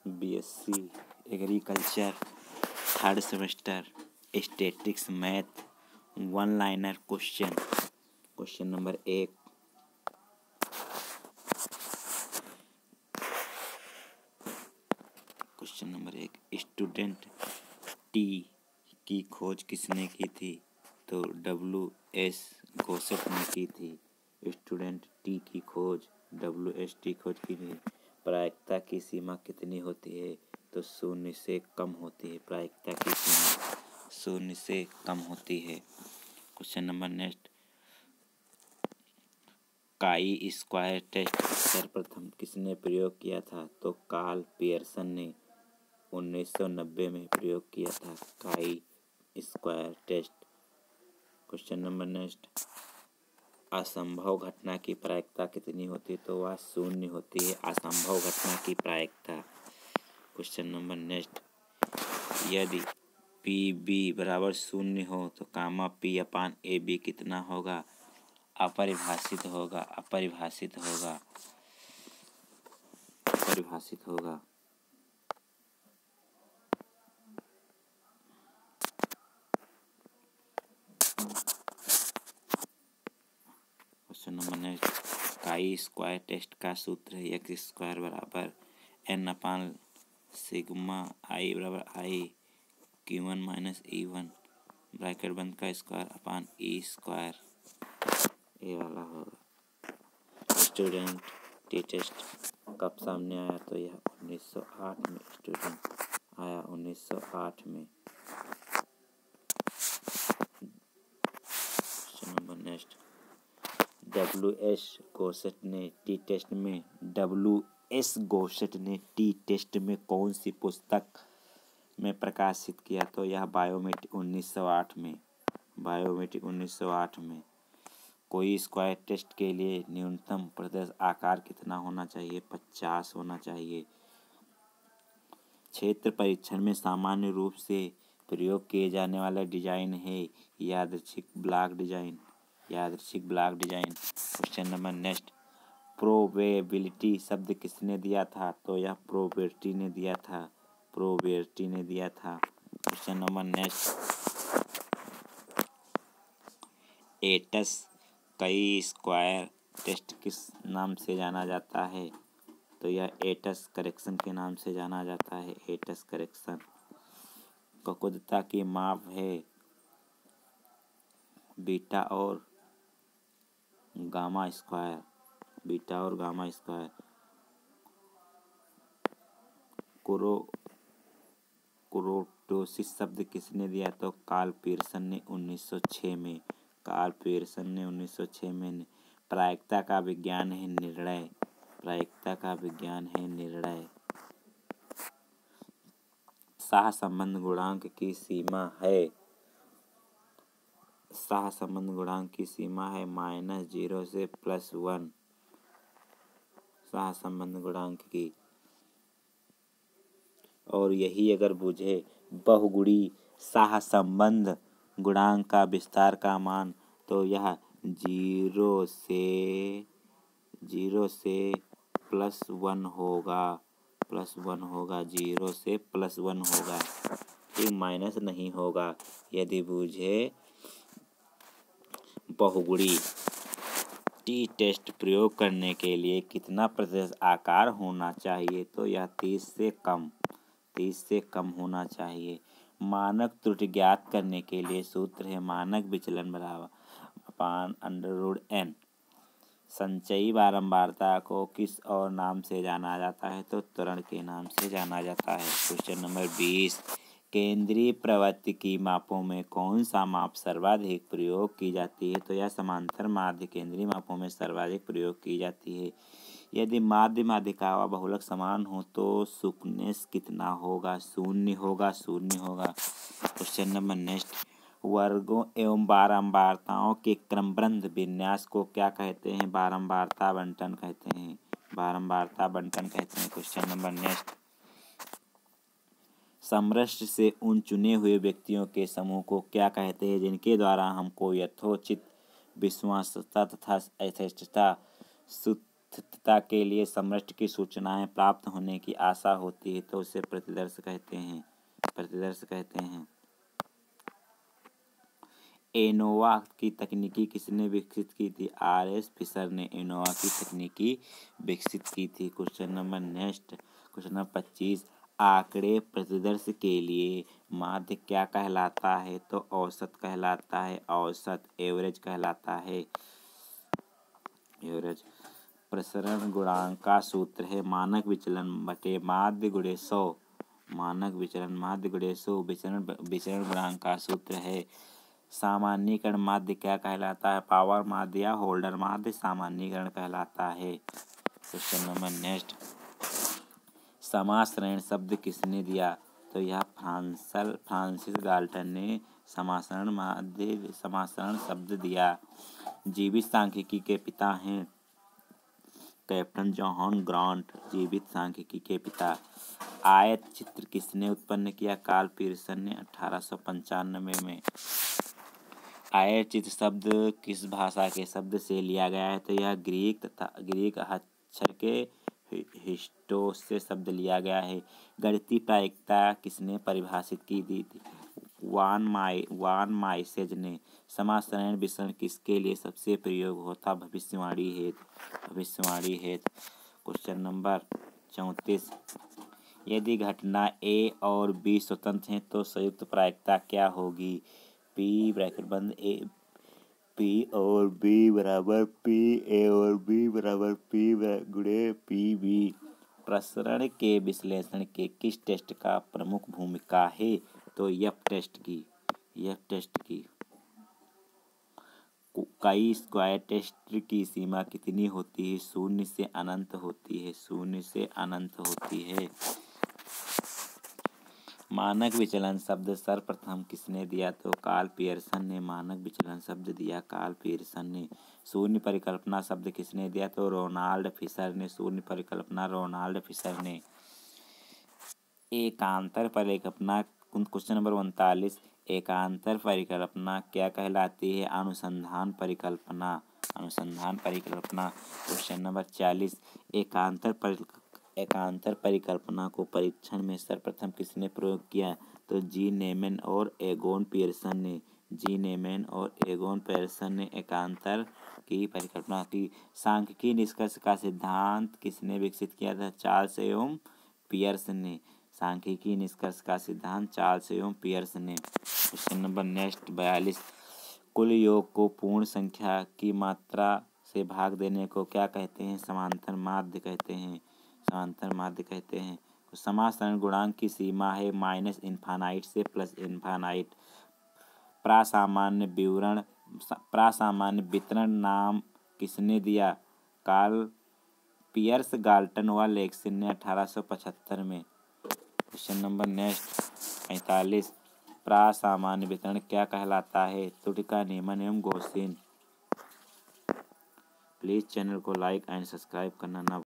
BSc agriculture third semester statistics math one liner question number 1। Question number 1, student T की खोज किसने की थी? तो WS गोसेट ने की थी। स्टूडेंट टी की खोज WS टी खोज की थी। प्रायिकता की सीमा कितनी होती है? तो 0 से कम होती है। प्रायिकता की सीमा 0 से कम होती है। Question number next, chi square test सर्वप्रथम किसने प्रयोग किया था? तो कार्ल पियर्सन ने 1990 में प्रयोग किया था chi square test. Question number next, असंभव घटना की प्रायिकता कितनी होती है? तो वह 0 होती है असंभव घटना की प्रायिकता। क्वेश्चन नंबर नेक्स्ट, यदि PB बराबर 0 हो तो कामा P/AB कितना होगा? अपरिभाषित होगा। Question number next, chi square test का सूत्र है x² बराबर n/σI बराबर I Q1 minus E1 bracket बंद का स्क्वायर अपान E²। ये वाला होगा। स्टूडेंट टी टेस्ट कब सामने आया? तो यह 1908 में स्टूडेंट आया 1908 में। क्वेश्चन नंबर नेक्स्ट, WS गोसेट ने टी टेस्ट में कौन सी पुस्तक में प्रकाशित किया? तो यह बायोमेट्रिक 1908 में। कोई स्क्वायर टेस्ट के लिए न्यूनतम प्रदर्श आकार कितना होना चाहिए? 50 होना चाहिए। क्षेत्र परीक्षण में सामान्य रूप से प्रयोग किए जाने वाला डिजाइन है यादृच्छिक block design. Question number next, probability शब्द किसने दिया था? तो यह प्रोबेबिलिटी ने दिया था। क्वेश्चन नंबर नेक्स्ट, एटस काई स्क्वायर टेस्ट किस नाम से जाना जाता है? तो यह एटस करेक्शन के नाम से जाना जाता है। एटस करेक्शन। ककुदता की माप है बीटा और गामा स्क्वायर। कुरोटोसिस शब्द किसने दिया? तो कार्ल पियर्सन ने 1906 में। प्रायिकता का विज्ञान है निर्णय। सहसंबंध गुणांक की सीमा है -0 से +1 सहसंबंध गुणांक की। और यही अगर बुझे बहुगुणी सहसंबंध गुणांक का विस्तार का मान, तो यह 0 से +1 होगा। 0 से +1 होगा, ये माइनस नहीं होगा। यदि बूझे बहुगुणी टी टेस्ट प्रयोग करने के लिए कितना प्रतिशत आकार होना चाहिए? तो यह 30 से कम होना चाहिए। मानक त्रुटि ज्ञात करने के लिए सूत्र है मानक विचलन बराबर अपान √n। संचयी बारंबारता को किस और नाम से जाना जाता है? तो त्वरण के नाम से जाना जाता है। क्वेश्चन नंबर 20, केंद्रीय प्रवृत्ति की मापों में कौन सा माप सर्वाधिक प्रयोग की जाती है? तो यह समांतर माध्य केंद्रीय मापों में सर्वाधिक प्रयोग की जाती है। यदि माध्य माध्यिका व बहुलक समान हो तो शुकनेस कितना होगा? 0 होगा। क्वेश्चन नंबर नेक्स्ट, वर्गों एवं बारंबारताओं के क्रमबद्ध विन्यास को क्या कहते हैं? बारंबारता बंटन कहते हैं। क्वेश्चन नंबर नेक्स्ट, समष्टि से उन चुने हुए व्यक्तियों के समूह को क्या कहते हैं जिनके द्वारा हमको यथोचित विश्वसनीयता तथा यथेष्टता स्थिरता के लिए समष्टि की सूचनाएं प्राप्त होने की आशा होती है तो उसे प्रतिदर्श कहते हैं। एनोवा की तकनीकी किसने विकसित की थी? आर.एस. फिशर ने एनोवा की तकनीकी विकसित की थी। क्वेश्चन नंबर 25, आंकड़े प्रतिदर्श के लिए माध्य क्या कहलाता है? तो औसत कहलाता है। औसत एवरेज कहलाता है। एवरेज। प्रसरण गुणांक का सूत्र है मानक विचलन बटे माध्य गुणे 100। मानक विचलन माध्य गुणे 100 विचरण गुणांक का सूत्र है। सामान्यीकरण माध्य क्या कहलाता है? पावर माध्य या होल्डर माध्य सामान्यीकरण कहलाता है। क्वेश्चन नंबर नेक्स्ट, समासरण शब्द किसने दिया? तो यह फ्रांसिस गाल्टन ने समासरण शब्द दिया। जीवित सांख्यिकी के पिता हैं कैप्टन जॉन ग्रांट। जीवित सांख्यिकी के पिता। आयत चित्र किसने उत्पन्न किया? कार्ल पीयरसन ने 1895 में। आयत चित्र शब्द किस भाषा के शब्द से लिया गया है? तो यह ग्रीक अक्षर के हिस्टोस से शब्द लिया गया है। गणितीय प्रायिकता किसने परिभाषित की थी? वान माइसेज ने। समासरण विसरण किसके लिए सबसे प्रयोग होता? भविष्यवाणी हेतु। क्वेश्चन नंबर 34, यदि घटना ए और बी स्वतंत्र हैं तो संयुक्त प्रायिकता क्या होगी? पी ब्रैकेट बंद ए पी और बी बराबर पी ए और बी बराबर पी गुणे पी बी। प्रसरण के विश्लेषण के किस टेस्ट का प्रमुख भूमिका है? तो एफ टेस्ट की। कई स्क्वायर टेस्ट की सीमा कितनी होती है? 0 से अनंत होती है। मानक विचलन शब्द सर्वप्रथम किसने दिया? तो कार्ल पीयरसन ने मानक विचलन शब्द दिया। कार्ल पीयरसन ने। शून्य परिकल्पना शब्द किसने दिया? तो रोनाल्ड फिशर ने। शून्य परिकल्पना रोनाल्ड फिशर ने। एकांतर परिकल्पना। क्वेश्चन नंबर 39, एकांतर परिकल्पना क्या कहलाती है? अनुसंधान परिकल्पना। क्वेश्चन नंबर 40, एकांतर परिकल्पना को परीक्षण में सर्वप्रथम किसने प्रयोग किया? तो जी नेमैन और एगोन पियर्सन ने एकांतर की परिकल्पना की। सांख्यिकी निष्कर्ष का सिद्धांत किसने विकसित किया था? चार्ल्स एवं पियर्स ने। सांख्यिकी निष्कर्ष का सिद्धांत चार्ल्स एवं पियर्स ने। क्वेश्चन नंबर नेक्स्ट 42, कुल योग को पूर्ण संख्या की मात्रा से भाग देने को क्या कहते हैं? समांतर माध्य कहते हैं। तो समासरण गुणांक की सीमा है -इनफाइनाइट से +इनफाइनाइट। प्रासामान्य वितरण नाम किसने दिया? कार्ल पियर्स, गाल्टन व लेक्सिन ने 1875 में। क्वेश्चन नंबर नेक्स्ट 45, प्रासामान्य वितरण क्या कहलाता है? त्रुटि का नियमन एवं गॉसियन। प्लीज चैनल को लाइक एंड सब्सक्राइब करना ना